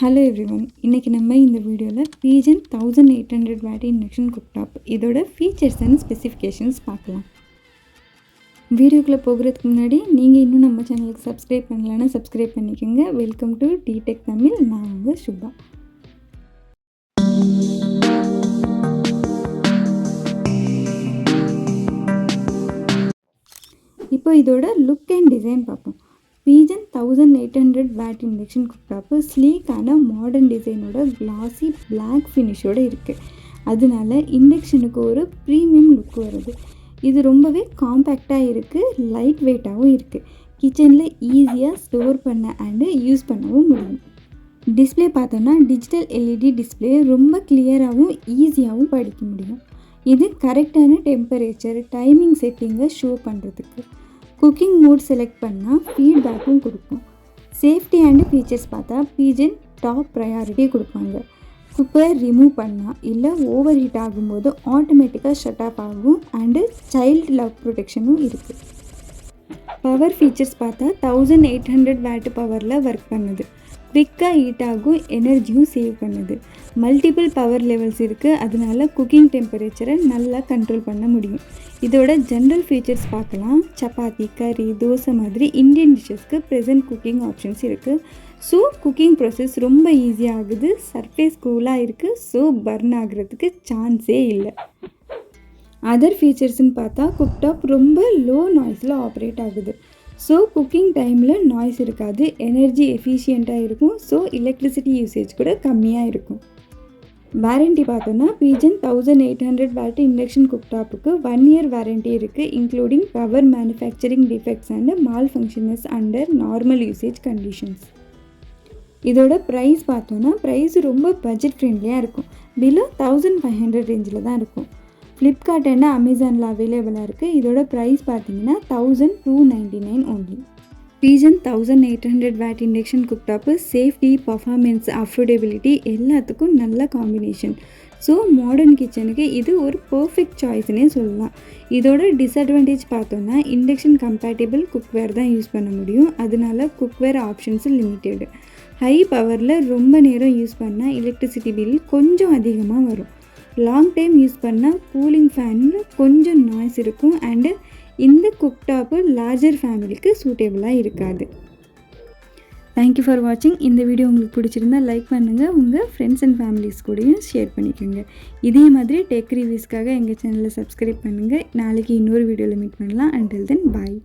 Hello everyone, இன்றைக்கி நம்ம இந்த வீடியோவில் Pigeon 1800 watt இண்டக்ஷன் குக்டாப் இதோட ஃபீச்சர்ஸ் அண்ட் ஸ்பெசிஃபிகேஷன்ஸ் பார்க்கலாம். வீடியோக்குள்ளே போகிறதுக்கு முன்னாடி நீங்கள் இன்னும் நம்ம சேனலுக்கு சப்ஸ்கிரைப் பண்ணலன்னா சப்ஸ்கிரைப் பண்ணிக்கோங்க. Welcome to Dtech Tamil. நான் உங்கள் சுபா. இப்போ இதோட லுக் அண்ட் டிசைன் பார்ப்போம். Pigeon 1800 watt இண்டக்ஷன் குக்டாப்பு ஸ்லீக்கான மாடர்ன் டிசைனோட கிளாஸி பிளாக் ஃபினிஷோடு இருக்குது. அதனால இண்டக்ஷனுக்கு ஒரு ப்ரீமியம் லுக் வருது. இது ரொம்பவே காம்பேக்டாக இருக்குது, லைட் வெயிட்டாகவும் இருக்குது. கிச்சனில் ஈஸியாக ஸ்டோர் பண்ண அண்டு யூஸ் பண்ணவும் முடியும். டிஸ்பிளே பார்த்தோன்னா டிஜிட்டல் எல்இடி டிஸ்பிளே ரொம்ப கிளியராகவும் ஈஸியாகவும் படிக்க முடியும். இது கரெக்டான டெம்பரேச்சர் டைமிங் செட்டிங்கை ஷோ பண்ணுறதுக்கு. குக்கிங் மோட் செலக்ட் பண்ணால் ஃபீட்பேக்கும் கொடுக்கும். சேஃப்டி அண்டு ஃபீச்சர்ஸ் பார்த்தா Pigeon டாப் ப்ரையாரிட்டி கொடுப்பாங்க. குக்கர் ரிமூவ் பண்ணால் இல்லை ஓவர் ஹீட் ஆகும்போது ஆட்டோமேட்டிக்காக ஷட் ஆஃப் ஆகும் அண்டு சைல்டு லவ் ப்ரொடெக்ஷனும் இருக்குது. பவர் ஃபீச்சர்ஸ் பார்த்தா 1800 watt பவரில் ஒர்க் பண்ணுது. குவிக்காக ஹீட் ஆகும், எனர்ஜியும் சேவ் பண்ணுது. மல்டிபிள் பவர் லெவல்ஸ் இருக்குது, அதனால குக்கிங் டெம்பரேச்சரை நல்லா கண்ட்ரோல் பண்ண முடியும். இதோட ஜென்ரல் ஃபீச்சர்ஸ் பார்க்கலாம். சப்பாத்தி, கறி, தோசை மாதிரி இந்தியன் டிஷ்ஷஸ்க்கு ப்ரெசன்ட் குக்கிங் ஆப்ஷன்ஸ் இருக்குது. ஸோ குக்கிங் ப்ராசஸ் ரொம்ப ஈஸியாக ஆகுது. சர்ஃபேஸ் கூலாக இருக்குது, ஸோ பர்ன் ஆகிறதுக்கு சான்ஸே இல்லை. அதர் ஃபீச்சர்ஸ்ன்னு பார்த்தா குக்டாப் ரொம்ப லோ நாய்ஸில் ஆப்ரேட் ஆகுது. ஸோ குக்கிங் டைமில் நாய்ஸ் இருக்காது, எனர்ஜி எஃபிஷியண்ட்டாக இருக்கும். ஸோ எலக்ட்ரிசிட்டி யூசேஜ் கூட கம்மியாக இருக்கும். வாரண்ட்டி பார்த்தோன்னா Pigeon 1800 watt இண்டக்ஷன் குக்டாப்புக்கு 1 year வாரண்ட்டி இருக்குது, including power manufacturing defects and malfunctions under normal usage conditions. இதோட ப்ரைஸ் பார்த்தோன்னா ப்ரைஸ் ரொம்ப பட்ஜெட் ஃப்ரெண்ட்லியாக இருக்கும். பிலோ 1500 ரேஞ்சில் தான் இருக்கும். ஃப்ளிப்கார்ட் அண்ட் அமேசானில் அவைலபிளாக இருக்குது. இதோட ப்ரைஸ் பார்த்தீங்கன்னா 1299 only. Pigeon 1800 watt induction cooktop safety, performance, affordability எல்லாத்துக்கும் நல்ல காம்பினேஷன். ஸோ மாடர்ன் கிச்சனுக்கு இது ஒரு பர்ஃபெக்ட் சாய்ஸ்னே சொல்லலாம். இதோட டிஸ்அட்வான்டேஜ் பார்த்தோன்னா இண்டக்ஷன் கம்பேட்டிபிள் குக்வேர் தான் யூஸ் பண்ண முடியும். அதனால குக்வேர் ஆப்ஷன்ஸ் லிமிட்டெடு. ஹை பவரில் ரொம்ப நேரம் யூஸ் பண்ணால் எலக்ட்ரிசிட்டி பில் கொஞ்சம் அதிகமாக வரும். லாங் டைம் யூஸ் பண்ணால் கூலிங் ஃபேனில் கொஞ்சம் நாய்ஸ் இருக்கும் அண்டு இந்த குக்டாப்பு லார்ஜர் ஃபேமிலிக்கு சூட்டபிளாக இருக்காது. தேங்க்யூ ஃபார் வாட்சிங். இந்த வீடியோ உங்களுக்கு பிடிச்சிருந்தால் லைக் பண்ணுங்கள், உங்கள் ஃப்ரெண்ட்ஸ் அண்ட் ஃபேமிலிஸ் கூடயும் ஷேர் பண்ணிக்கோங்க. இதே மாதிரி டெக் ரிவ்யூஸ்க்காக எங்கள் சேனலை சப்ஸ்கிரைப் பண்ணுங்கள். நாளைக்கு இன்னொரு வீடியோவில் மீட் பண்ணலாம். அண்டில் தென் பாய்.